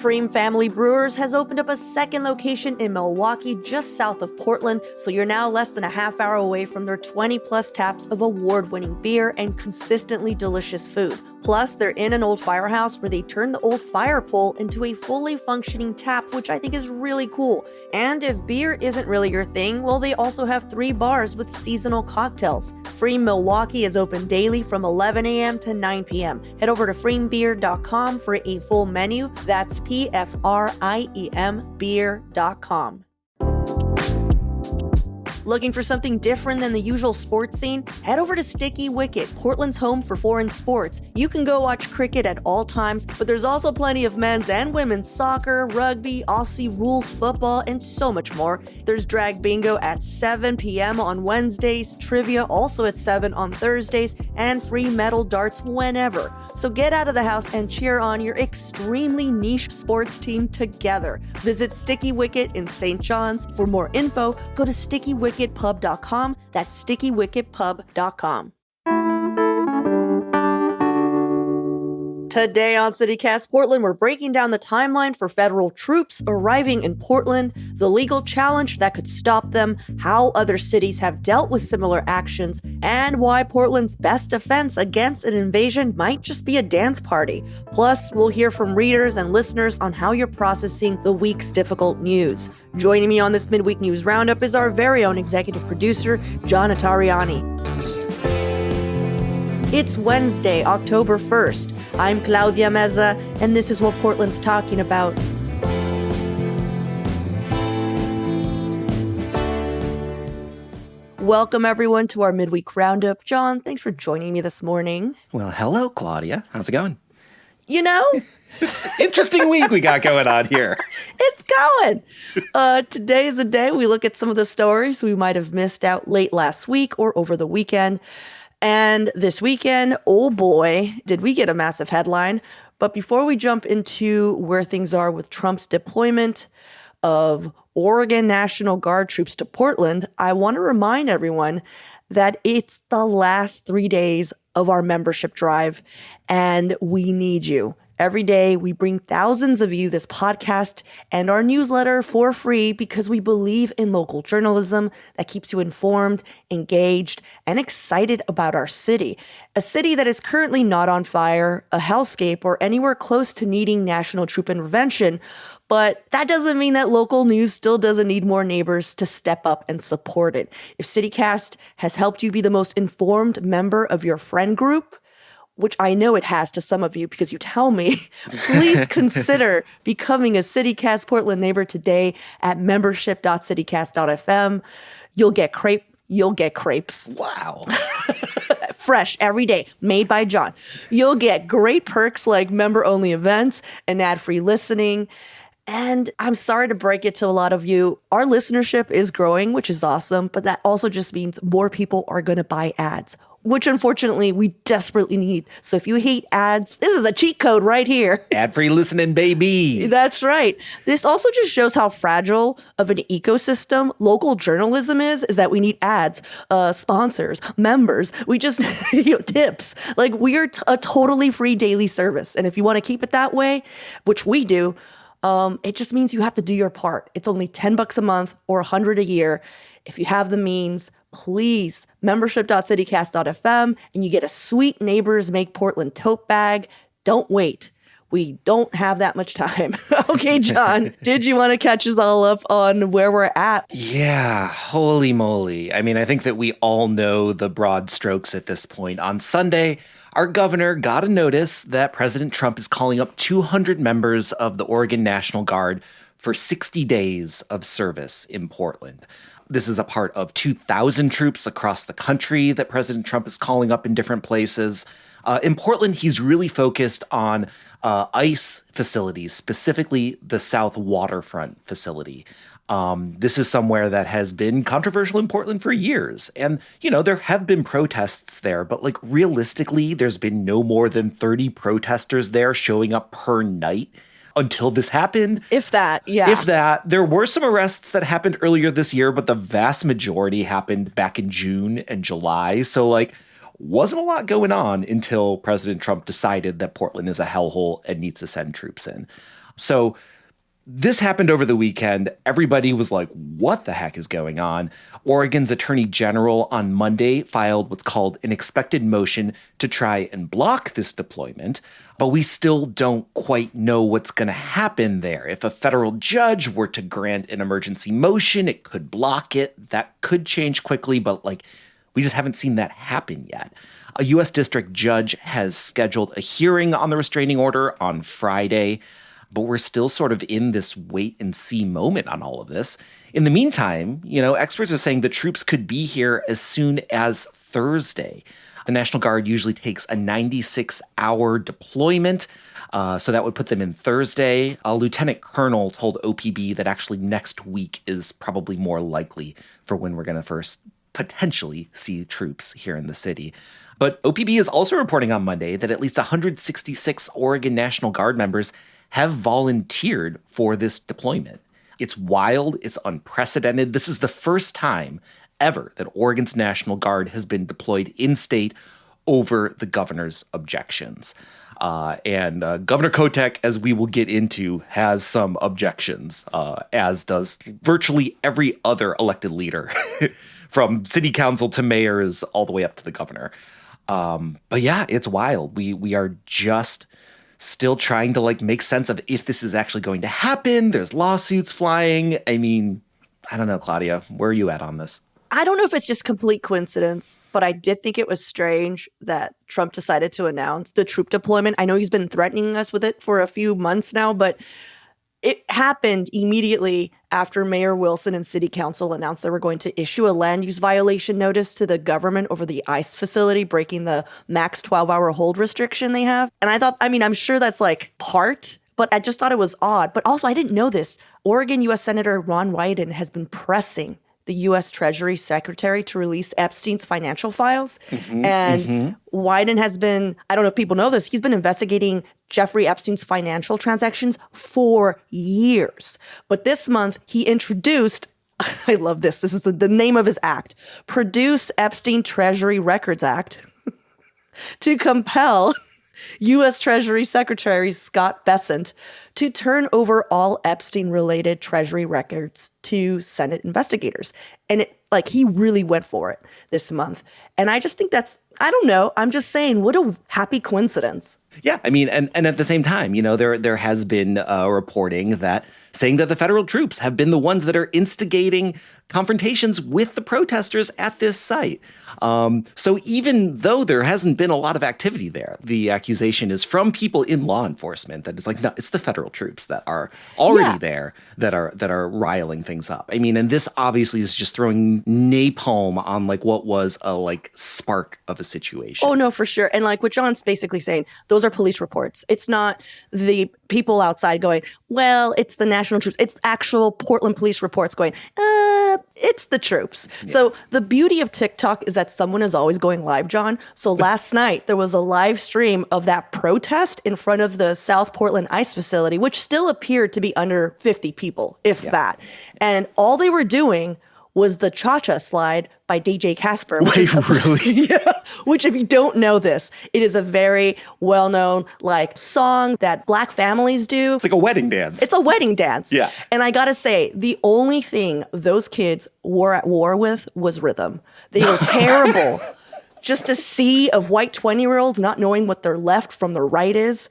Freem Family Brewers has opened up a second location in Milwaukee just south of Portland, so you're now less than a half hour away from their 20-plus taps of award-winning beer and consistently delicious food. Plus, they're in an old firehouse where they turned the old fire pole into a fully functioning tap, which I think is really cool. And if beer isn't really your thing, well, they also have 3 bars with seasonal cocktails. Freem Milwaukee is open daily from 11 a.m. to 9 p.m. Head over to freembeer.com for a full menu. That's PFRIEM beer.com. Looking for something different than the usual sports scene? Head over to Sticky Wicket, Portland's home for foreign sports. You can go watch cricket at all times, but there's also plenty of men's and women's soccer, rugby, Aussie rules football, and so much more. There's drag bingo at 7 p.m. on Wednesdays, trivia also at 7 on Thursdays, and free metal darts whenever. So get out of the house and cheer on your extremely niche sports team together. Visit Sticky Wicket in St. John's. For more info, go to stickywicketpub.com. That's stickywicketpub.com. Today on CityCast Portland, we're breaking down the timeline for federal troops arriving in Portland, the legal challenge that could stop them, how other cities have dealt with similar actions, and why Portland's best defense against an invasion might just be a dance party. Plus, we'll hear from readers and listeners on how you're processing the week's difficult news. Joining me on this midweek news roundup is our very own executive producer, John Notarianni. It's Wednesday, October 1st. I'm Claudia Meza, and this is what Portland's talking about. Welcome, everyone, to our midweek roundup. John, thanks for joining me this morning. Well, hello, Claudia. How's it going? You know? It's an interesting week we got going on here. It's going. Today is a day we look at some of the stories we might have missed out late last week or over the weekend. And this weekend, oh boy, did we get a massive headline. But before we jump into where things are with Trump's deployment of Oregon National Guard troops to Portland, I want to remind everyone that it's the last 3 days of our membership drive, and we need you. Every day, we bring thousands of you this podcast and our newsletter for free because we believe in local journalism that keeps you informed, engaged, and excited about our city. A city that is currently not on fire, a hellscape, or anywhere close to needing national troop intervention. But that doesn't mean that local news still doesn't need more neighbors to step up and support it. If CityCast has helped you be the most informed member of your friend group, which I know it has to some of you because you tell me, please consider becoming a CityCast Portland neighbor today at membership.citycast.fm. You'll get crepes. Wow. Fresh every day, made by John. You'll get great perks like member-only events and ad-free listening. And I'm sorry to break it to a lot of you. Our listenership is growing, which is awesome, but that also just means more people are going to buy ads, which unfortunately we desperately need. So if you hate ads, this is a cheat code right here. Ad-free listening, baby. That's right. This also just shows how fragile of an ecosystem local journalism is that we need ads, sponsors, members. We just, tips. Like we are a totally free daily service. And if you want to keep it that way, which we do, it just means you have to do your part. It's only $10 a month or $100 a year. If you have the means, please, membership.citycast.fm, and you get a sweet Neighbors Make Portland tote bag. Don't wait. We don't have that much time. Okay, John, did you want to catch us all up on where we're at? Yeah, holy moly. I mean, I think that we all know the broad strokes at this point. On Sunday, our governor got a notice that President Trump is calling up 200 members of the Oregon National Guard for 60 days of service in Portland. This is a part of 2,000 troops across the country that President Trump is calling up in different places. In Portland, he's really focused on ICE facilities, specifically the South Waterfront facility. This is somewhere that has been controversial in Portland for years. And, there have been protests there, but realistically, there's been no more than 30 protesters there showing up per night until this happened. If that, yeah. If that. There were some arrests that happened earlier this year, but the vast majority happened back in June and July. So, wasn't a lot going on until President Trump decided that Portland is a hellhole and needs to send troops in. So this happened over the weekend. Everybody was like, what the heck is going on? Oregon's attorney general on Monday filed what's called an expected motion to try and block this deployment. But we still don't quite know what's going to happen there. If a federal judge were to grant an emergency motion, it could block it. That could change quickly, but we just haven't seen that happen yet. A U.S. district judge has scheduled a hearing on the restraining order on Friday. But we're still sort of in this wait and see moment on all of this. In the meantime, experts are saying the troops could be here as soon as Thursday. The National Guard usually takes a 96-hour deployment, so that would put them in Thursday. A lieutenant colonel told OPB that actually next week is probably more likely for when we're going to first potentially see troops here in the city. But OPB is also reporting on Monday that at least 166 Oregon National Guard members have volunteered for this deployment. It's wild. It's unprecedented. This is the first time ever that Oregon's National Guard has been deployed in-state over the governor's objections. And Governor Kotek, as we will get into, has some objections, as does virtually every other elected leader, from city council to mayors all the way up to the governor. But yeah, it's wild. We are just still trying to make sense of if this is actually going to happen. There's lawsuits flying. I mean, I don't know, Claudia, where are you at on this? I don't know if it's just complete coincidence, but I did think it was strange that Trump decided to announce the troop deployment. I know he's been threatening us with it for a few months now, but it happened immediately after Mayor Wilson and City Council announced they were going to issue a land use violation notice to the government over the ICE facility, breaking the max 12-hour hold restriction they have. And I thought, I'm sure that's part, but I just thought it was odd. But also, I didn't know this. Oregon U.S. Senator Ron Wyden has been pressing the U.S. Treasury Secretary to release Epstein's financial files. Wyden has been, I don't know if people know this, he's been investigating Jeffrey Epstein's financial transactions for years. But this month, he introduced, I love this, this is the name of his act, Produce Epstein Treasury Records Act, to compel U.S. Treasury Secretary Scott Bessent to turn over all Epstein-related Treasury records to Senate investigators. And he really went for it this month. And I just think that's, I don't know, I'm just saying, what a happy coincidence. Yeah, and at the same time, there has been reporting that saying that the federal troops have been the ones that are instigating confrontations with the protesters at this site. So even though there hasn't been a lot of activity there, the accusation is from people in law enforcement that it's no, it's the federal troops that are already there that are riling things up. And this obviously is just throwing napalm on what was a spark of a situation. Oh no, for sure. And what John's basically saying, those are police reports. It's not the people outside going, well, it's the national troops. It's actual Portland police reports going, it's the troops. Yeah. So the beauty of TikTok is that someone is always going live, John. So last night there was a live stream of that protest in front of the South Portland ICE facility, which still appeared to be under 50 people, if that. And all they were doing was the Cha-Cha Slide by DJ Casper. Wait, really? Yeah. Which, if you don't know this, it is a very well-known song that Black families do. It's like a wedding dance. It's a wedding dance. Yeah. And I gotta say, the only thing those kids were at war with was rhythm. They were terrible. Just a sea of white 20-year-olds not knowing what their left from their right is.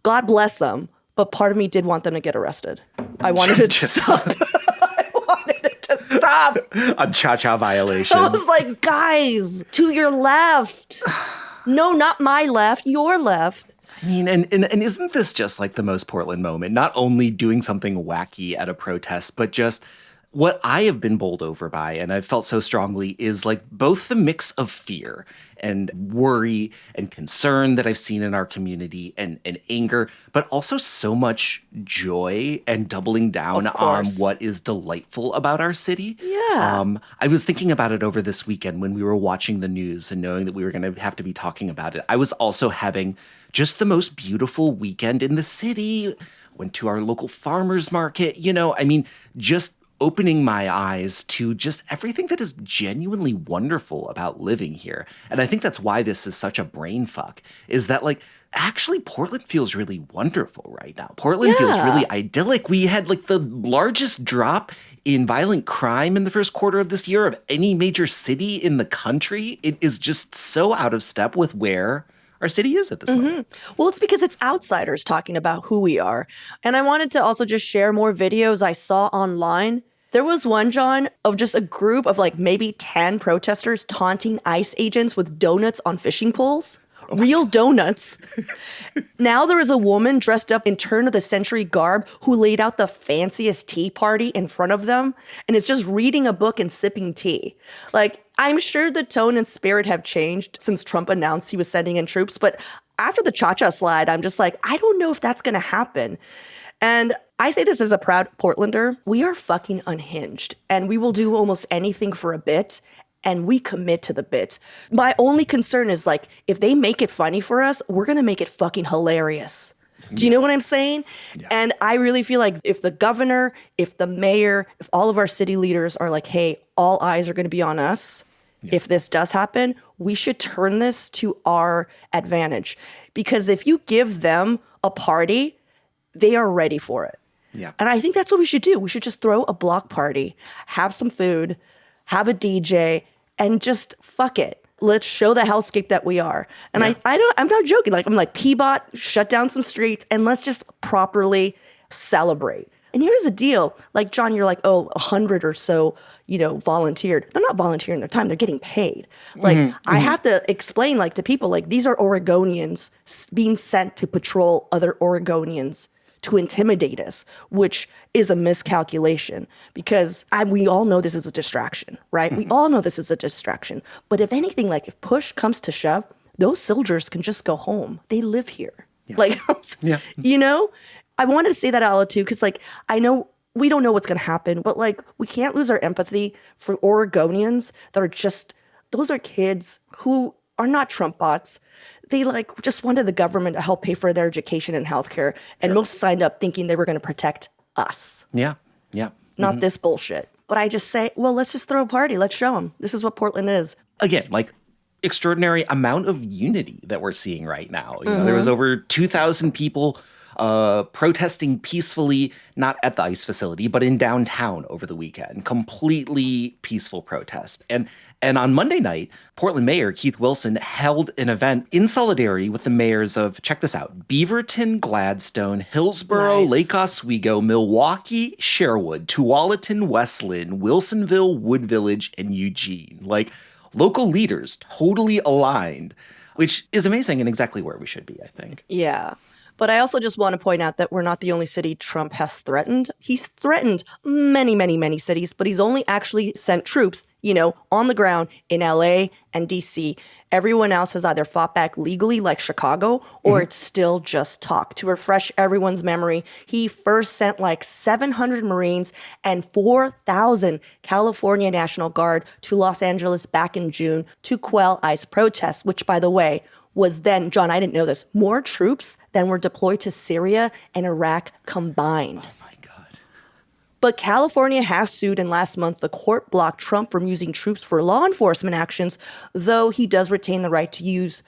God bless them, but part of me did want them to get arrested. I wanted it to stop. Stop. On cha-cha violations. I was like, guys, to your left. No, not my left, your left. And isn't this just the most Portland moment? Not only doing something wacky at a protest, but just what I have been bowled over by, and I've felt so strongly, is both the mix of fear and worry and concern that I've seen in our community and anger, but also so much joy and doubling down on what is delightful about our city. Yeah. I was thinking about it over this weekend when we were watching the news and knowing that we were going to have to be talking about it. I was also having just the most beautiful weekend in the city. Went to our local farmers market, just opening my eyes to just everything that is genuinely wonderful about living here. And I think that's why this is such a brain fuck, is that actually, Portland feels really wonderful right now. Portland feels Yeah. really idyllic. We had like the largest drop in violent crime in the first quarter of this year of any major city in the country. It is just so out of step with where our city is at this moment. Well, it's because it's outsiders talking about who we are. And I wanted to also just share more videos I saw online. There was one, John, of just a group of like maybe 10 protesters taunting ICE agents with donuts on fishing poles. Real donuts. Now there is a woman dressed up in turn of the century garb who laid out the fanciest tea party in front of them and is just reading a book and sipping tea. Like, I'm sure the tone and spirit have changed since Trump announced he was sending in troops, but after the cha-cha slide, I'm just like, I don't know if that's going to happen. And I say this as a proud Portlander. We are fucking unhinged and we will do almost anything for a bit. And we commit to the bit. My only concern is like, if they make it funny for us, we're gonna make it fucking hilarious. Do you know what I'm saying? Yeah. And I really feel like if the governor, if the mayor, if all of our city leaders are like, hey, all eyes are gonna be on us, if this does happen, we should turn this to our advantage. Because if you give them a party, they are ready for it. Yeah. And I think that's what we should do. We should just throw a block party, have some food, have a DJ, and just fuck it. Let's show the hellscape that we are. And I'm not joking. Like, I'm like, Peabot, shut down some streets and let's just properly celebrate. And here's the deal. Like, John, you're like, 100 or so, volunteered. They're not volunteering their time. They're getting paid. Like, I have to explain, like, to people, like, these are Oregonians being sent to patrol other Oregonians to intimidate us, which is a miscalculation because we all know this is a distraction, right? We all know this is a distraction. But if anything, like if push comes to shove, those soldiers can just go home. They live here. Yeah. Like, I wanted to say that out loud too, because like, I know we don't know what's going to happen, but like, we can't lose our empathy for Oregonians that are those are kids who are not Trump bots. They like just wanted the government to help pay for their education and healthcare. And most signed up thinking they were going to protect us. Yeah. Yeah. Not this bullshit. But I just say, well, let's just throw a party. Let's show them. This is what Portland is. Again, like extraordinary amount of unity that we're seeing right now. There was over 2,000 people protesting peacefully, not at the ICE facility, but in downtown over the weekend. Completely peaceful protest. And on Monday night, Portland Mayor Keith Wilson held an event in solidarity with the mayors of, check this out, Beaverton, Gladstone, Hillsborough, Lake Oswego, Milwaukee, Sherwood, Tualatin, Westland, Wilsonville, Wood Village, and Eugene. Like, local leaders totally aligned, which is amazing and exactly where we should be, I think. Yeah. But I also just want to point out that we're not the only city Trump has threatened. He's threatened many, many, many cities, but he's only actually sent troops, on the ground in LA and DC. Everyone else has either fought back legally, like Chicago, or it's still just talk. To refresh everyone's memory, he first sent like 700 Marines and 4,000 California National Guard to Los Angeles back in June to quell ICE protests, which, by the way, was then, John, I didn't know this, more troops than were deployed to Syria and Iraq combined. Oh my God. But California has sued, and last month the court blocked Trump from using troops for law enforcement actions, though he does retain the right to use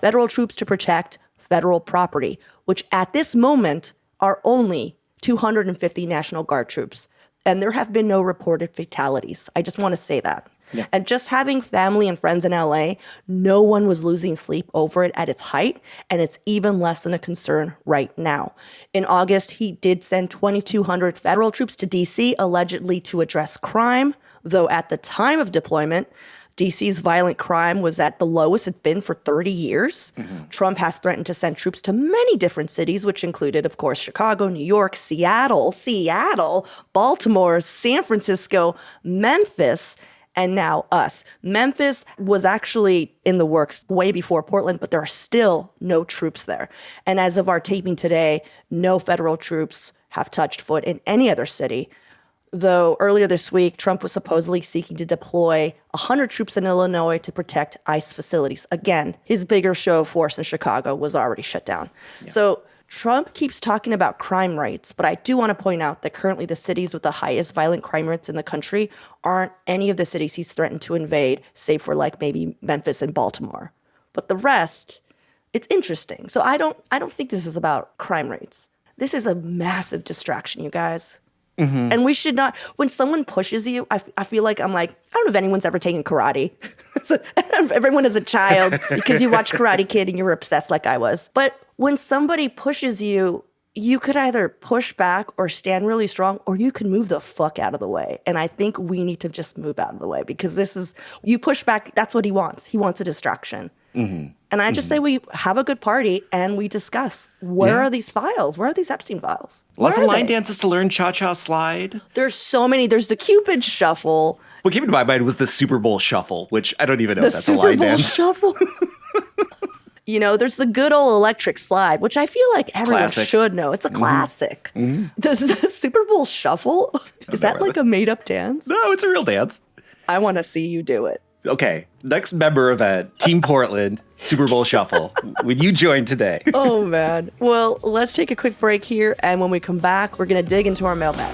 federal troops to protect federal property, which at this moment are only 250 National Guard troops. And there have been no reported fatalities. I just want to say that. Yeah. And just having family and friends in LA, no one was losing sleep over it at its height, and it's even less than a concern right now. In August, he did send 2,200 federal troops to DC, allegedly to address crime, though at the time of deployment, DC's violent crime was at the lowest it's been for 30 years. Trump has threatened to send troops to many different cities, which included, of course, Chicago, New York, Seattle, Baltimore, San Francisco, Memphis, and now us. Memphis was actually in the works way before Portland, but there are still no troops there. And as of our taping today, no federal troops have touched foot in any other city. Though earlier this week, Trump was supposedly seeking to deploy 100 troops in Illinois to protect ICE facilities. Again, his bigger show of force in Chicago was already shut down. Yeah. So Trump keeps talking about crime rates, but I do want to point out that currently the cities with the highest violent crime rates in the country aren't any of the cities he's threatened to invade, save for like maybe Memphis and Baltimore. But the rest, It's interesting. So I don't think this is about crime rates. This is a massive distraction, you guys. Mm-hmm. And we should not, when someone pushes you, I feel like I don't know if anyone's ever taken karate. So, everyone is a child because you watch Karate Kid and you're obsessed like I was. But when somebody pushes you, you could either push back or stand really strong, or you can move the fuck out of the way. And I think we need to just move out of the way, because you push back, that's what he wants. He wants a distraction. Mm-hmm. And I just say we have a good party and we discuss, where are these files? Where are these Epstein files? Lots of line dances to learn cha-cha slide. There's so many. There's the Cupid Shuffle. What came into my mind was the Super Bowl Shuffle, which I don't even know if that's a line dance. The Super Bowl Shuffle. There's the good old electric slide, which I feel like everyone should know. It's a classic. Mm-hmm. The Super Bowl Shuffle, is that like a made-up dance? No, it's a real dance. I want to see you do it. Okay, next member event, Team Portland, Super Bowl Shuffle. Would you join today? Oh, man. Well, let's take a quick break here, and when we come back, we're going to dig into our mailbag.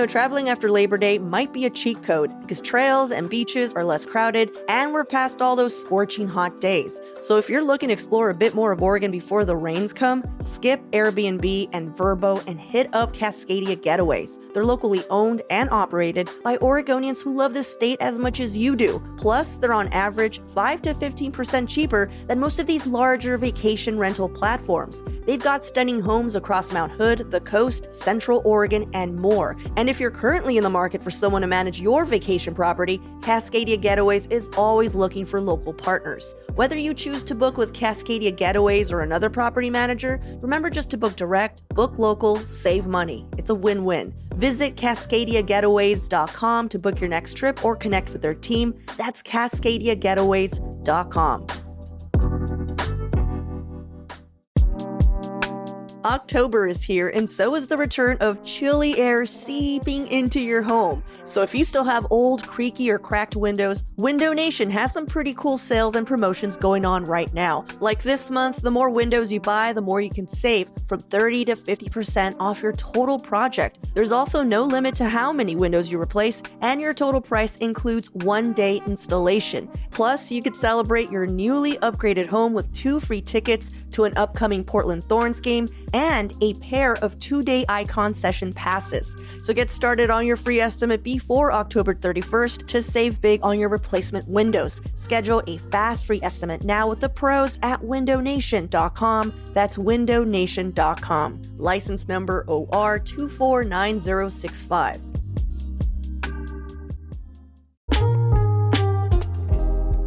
Traveling after Labor Day might be a cheat code because trails and beaches are less crowded and we're past all those scorching hot days. So if you're looking to explore a bit more of Oregon before the rains come, skip Airbnb and Vrbo and hit up Cascadia Getaways. They're locally owned and operated by Oregonians who love this state as much as you do. Plus, they're on average 5 to 15% cheaper than most of these larger vacation rental platforms. They've got stunning homes across Mount Hood, the coast, Central Oregon, and more. And if you're currently in the market for someone to manage your vacation property, Cascadia Getaways is always looking for local partners. Whether you choose to book with Cascadia Getaways or another property manager, remember just to book direct, book local, save money. It's a win-win. Visit CascadiaGetaways.com to book your next trip or connect with their team. That's CascadiaGetaways.com. October is here, and so is the return of chilly air seeping into your home. So if you still have old, creaky, or cracked windows, Window Nation has some pretty cool sales and promotions going on right now. Like this month, the more windows you buy, the more you can save, from 30 to 50% off your total project. There's also no limit to how many windows you replace, and your total price includes 1-day installation. Plus, you could celebrate your newly upgraded home with 2 free tickets to an upcoming Portland Thorns game and a pair of 2-day Icon Session passes. So get started on your free estimate before October 31st to save big on your replacement windows. Schedule a fast free estimate now with the pros at windownation.com. That's windownation.com. License number OR 249065.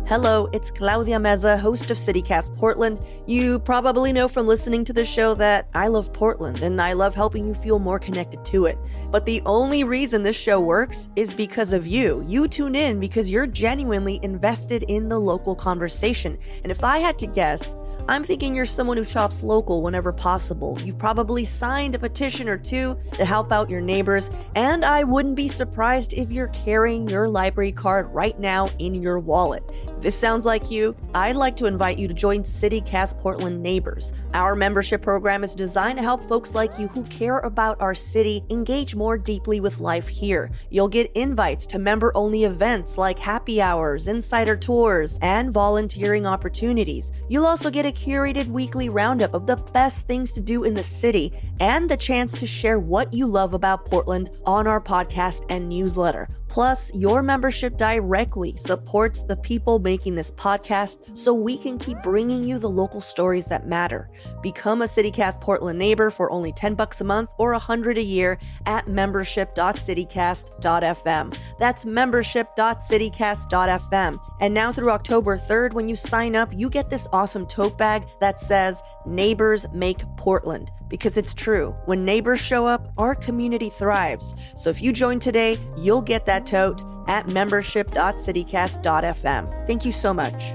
Hello, it's Claudia Meza, host of CityCast Portland. You probably know from listening to the show that I love Portland and I love helping you feel more connected to it. But the only reason this show works is because of you. You tune in because you're genuinely invested in the local conversation. And if I had to guess, I'm thinking you're someone who shops local whenever possible. You've probably signed a petition or two to help out your neighbors, and I wouldn't be surprised if you're carrying your library card right now in your wallet. If this sounds like you, I'd like to invite you to join CityCast Portland Neighbors. Our membership program is designed to help folks like you who care about our city engage more deeply with life here. You'll get invites to member-only events like happy hours, insider tours, and volunteering opportunities. You'll also get a curated weekly roundup of the best things to do in the city and the chance to share what you love about Portland on our podcast and newsletter. Plus, your membership directly supports the people making this podcast so we can keep bringing you the local stories that matter. Become a CityCast Portland neighbor for only $10 a month or $100 a year at membership.citycast.fm. That's membership.citycast.fm. And now through October 3rd, when you sign up, you get this awesome tote bag that says, "Neighbors Make Portland." Because it's true, when neighbors show up, our community thrives. So if you join today, you'll get that tote at membership.citycast.fm. Thank you so much.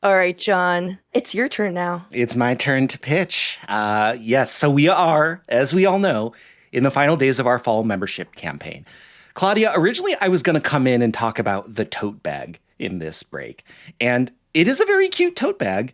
All right, John, it's your turn now. It's my turn to pitch. Yes, so we are, as we all know, in the final days of our fall membership campaign. Claudia, originally I was going to come in and talk about the tote bag in this break. And it is a very cute tote bag,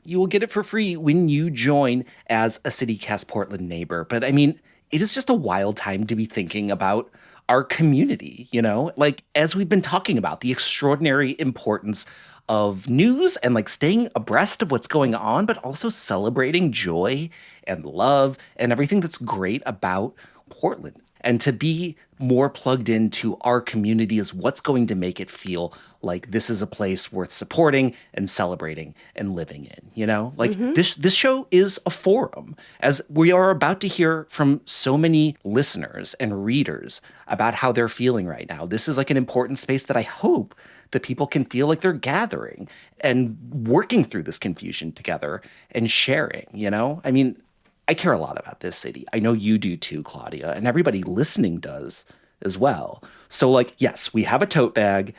you will get it for free when you join as a CityCast Portland neighbor. But I mean, it is just a wild time to be thinking about our community, you know? Like, as we've been talking about, the extraordinary importance of news and like staying abreast of what's going on, but also celebrating joy and love and everything that's great about Portland. And to be more plugged into our community is what's going to make it feel like this is a place worth supporting and celebrating and living in, you know? Like this show is a forum, as we are about to hear from so many listeners and readers about how they're feeling right now. This is like an important space that I hope that people can feel like they're gathering and working through this confusion together and sharing, you know? I mean, I care a lot about this city. I know you do too, Claudia, and everybody listening does as well. So like, yes, we have a tote bag.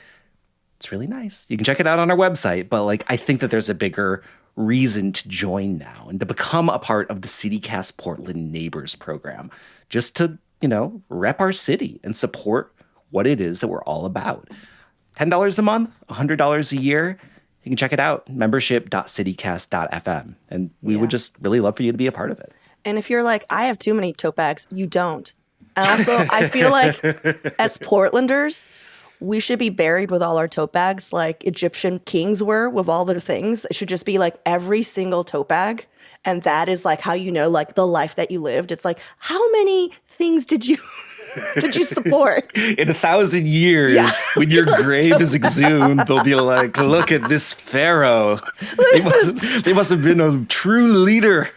It's really nice. You can check it out on our website, but like, I think that there's a bigger reason to join now and to become a part of the CityCast Portland Neighbors program, just to, you know, rep our city and support what it is that we're all about. $10 a month, $100 a year. You can check it out, membership.citycast.fm. And we would just really love for you to be a part of it. And if you're like, I have too many tote bags, you don't. And also, I feel like as Portlanders, we should be buried with all our tote bags like Egyptian kings were with all their things. It should just be like every single tote bag. And that is like how you know like the life that you lived. It's like, how many things did you support? In 1,000 years, when your grave is exhumed, they'll be like, look at this pharaoh. They must have been a true leader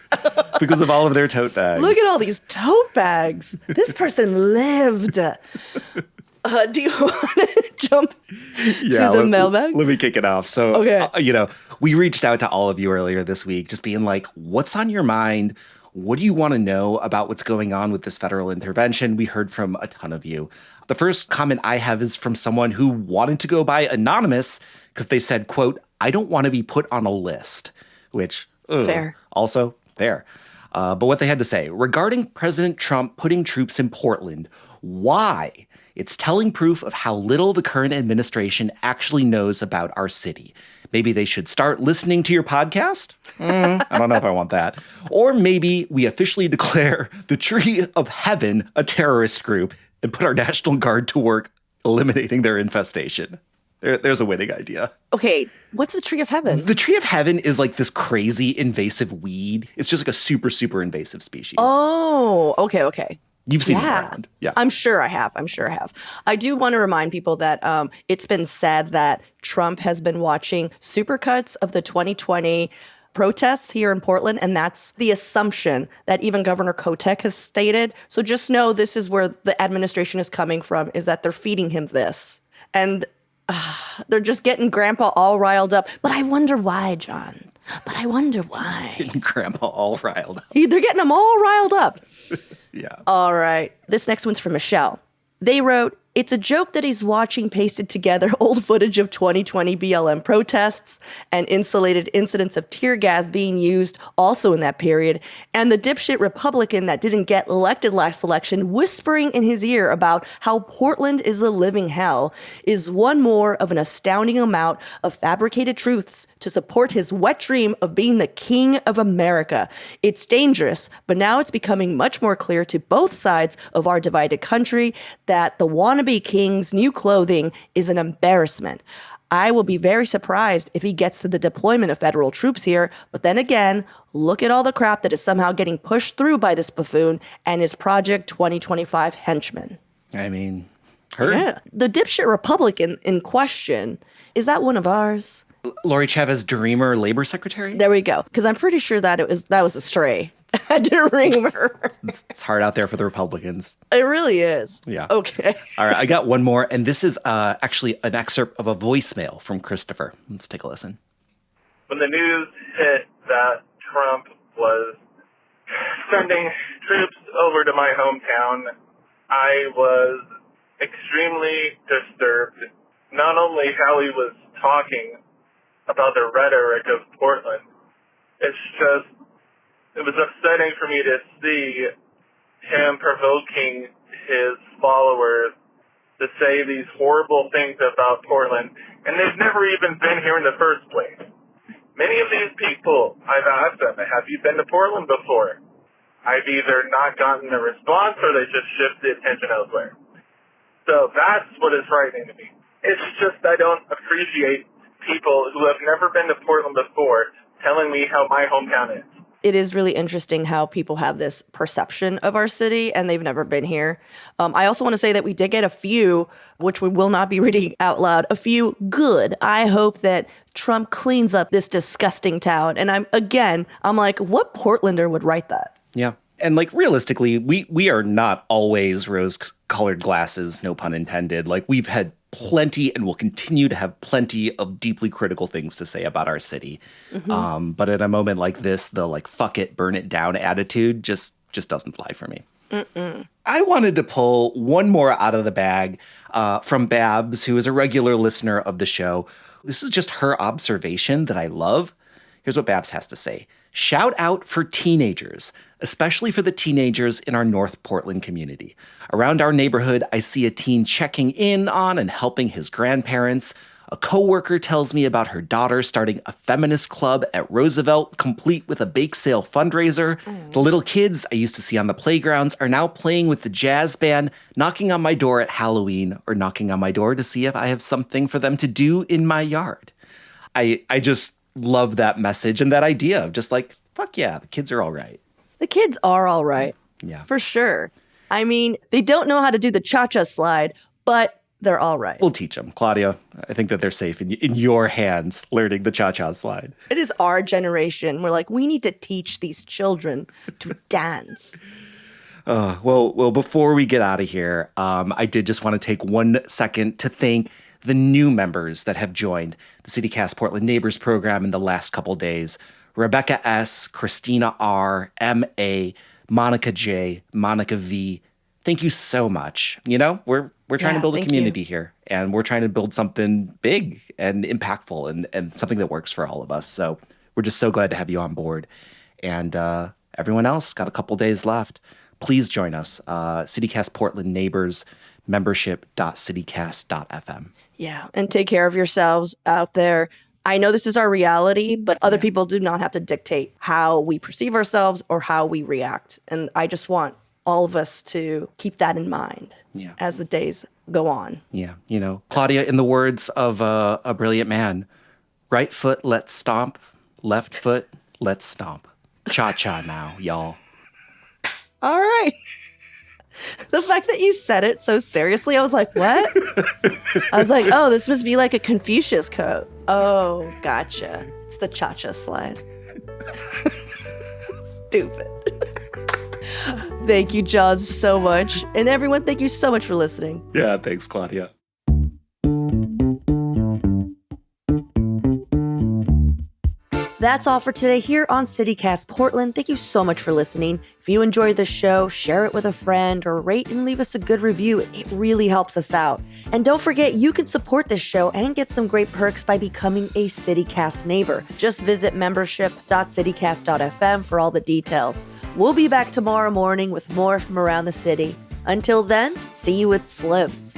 because of all of their tote bags. Look at all these tote bags. This person lived. Do you want to jump to the mailbag? Let me kick it off. So, okay. You know, we reached out to all of you earlier this week, just being like, what's on your mind? What do you want to know about what's going on with this federal intervention? We heard from a ton of you. The first comment I have is from someone who wanted to go by anonymous because they said, quote, I don't want to be put on a list, which fair. Also fair. But what they had to say regarding President Trump putting troops in Portland, why? It's telling proof of how little the current administration actually knows about our city. Maybe they should start listening to your podcast? I don't know if I want that. Or maybe we officially declare the Tree of Heaven a terrorist group and put our National Guard to work eliminating their infestation. There's a winning idea. Okay, what's the Tree of Heaven? The Tree of Heaven is like this crazy invasive weed. It's just like a super, super invasive species. Oh, okay. You've seen it around. Yeah. I'm sure I have. I do want to remind people that it's been said that Trump has been watching supercuts of the 2020 protests here in Portland, and that's the assumption that even Governor Kotek has stated. So just know this is where the administration is coming from, is that they're feeding him this. And they're just getting Grandpa all riled up. But I wonder why, John. Getting Grandpa all riled up. They're getting him all riled up. Yeah. All right. This next one's from Michelle. They wrote, it's a joke that he's watching pasted together old footage of 2020 BLM protests and insulated incidents of tear gas being used also in that period, and the dipshit Republican that didn't get elected last election whispering in his ear about how Portland is a living hell is one more of an astounding amount of fabricated truths to support his wet dream of being the king of America. It's dangerous, but now it's becoming much more clear to both sides of our divided country that the wannabe king's new clothing is an embarrassment. I will be very surprised if he gets to the deployment of federal troops here, but then again, look at all the crap that is somehow getting pushed through by this buffoon and his Project 2025 henchmen. I mean, heard. Yeah. The dipshit Republican in question, is that one of ours? Lori Chavez Dreamer, Labor Secretary? There we go. Because I'm pretty sure that was a stray. I didn't ring her. It's hard out there for the Republicans. It really is. Yeah. Okay. All right, I got one more, and this is actually an excerpt of a voicemail from Christopher. Let's take a listen. When the news hit that Trump was sending troops over to my hometown, I was extremely disturbed. Not only how he was talking about the rhetoric of Portland, it was upsetting for me to see him provoking his followers to say these horrible things about Portland, and they've never even been here in the first place. Many of these people, I've asked them, have you been to Portland before? I've either not gotten a response or they just shift the attention elsewhere. So that's what is frightening to me. It's just I don't appreciate people who have never been to Portland before telling me how my hometown is. It is really interesting how people have this perception of our city and they've never been here. I also want to say that we did get a few, which we will not be reading out loud, a few good. I hope that Trump cleans up this disgusting town. And I'm like, what Portlander would write that? Yeah. And like realistically, we are not always rose-colored glasses, no pun intended. Like we've had plenty and will continue to have plenty of deeply critical things to say about our city. Mm-hmm. But at a moment like this, the like fuck it, burn it down attitude just doesn't fly for me. Mm-mm. I wanted to pull one more out of the bag from Babs, who is a regular listener of the show. This is just her observation that I love. Here's what Babs has to say. Shout out for teenagers, especially for the teenagers in our North Portland community. Around our neighborhood, I see a teen checking in on and helping his grandparents. A coworker tells me about her daughter starting a feminist club at Roosevelt, complete with a bake sale fundraiser. The little kids I used to see on the playgrounds are now playing with the jazz band, knocking on my door at Halloween, or knocking on my door to see if I have something for them to do in my yard. I just love that message and that idea of just like, fuck yeah, the kids are all right. The kids are all right. Yeah. For sure. I mean, they don't know how to do the cha-cha slide, but they're all right. We'll teach them. Claudia, I think that they're safe in your hands learning the cha-cha slide. It is our generation. We're like, we need to teach these children to dance. Well, before we get out of here, I did just want to take 1 second to thank the new members that have joined the CityCast Portland Neighbors program in the last couple days. Rebecca S., Christina R., M.A., Monica J., Monica V. Thank you so much. You know, we're trying to build a community here, and we're trying to build something big and impactful and something that works for all of us. So we're just so glad to have you on board. And everyone else got a couple days left. Please join us. CityCast Portland Neighbors, membership.citycast.fm. Yeah, and take care of yourselves out there. I know this is our reality, but other people do not have to dictate how we perceive ourselves or how we react. And I just want all of us to keep that in mind as the days go on. Yeah, you know, Claudia, in the words of a brilliant man, right foot, let's stomp. Left foot, let's stomp. Cha-cha now, y'all. All right. The fact that you said it so seriously, I was like, what? I was like, oh, this must be like a Confucius quote. Oh, gotcha. It's the cha-cha slide. Stupid. Thank you, John, so much. And everyone, thank you so much for listening. Yeah, thanks, Claudia. That's all for today here on CityCast Portland. Thank you so much for listening. If you enjoyed the show, share it with a friend or rate and leave us a good review. It really helps us out. And don't forget, you can support this show and get some great perks by becoming a CityCast neighbor. Just visit membership.citycast.fm for all the details. We'll be back tomorrow morning with more from around the city. Until then, see you at Slim's.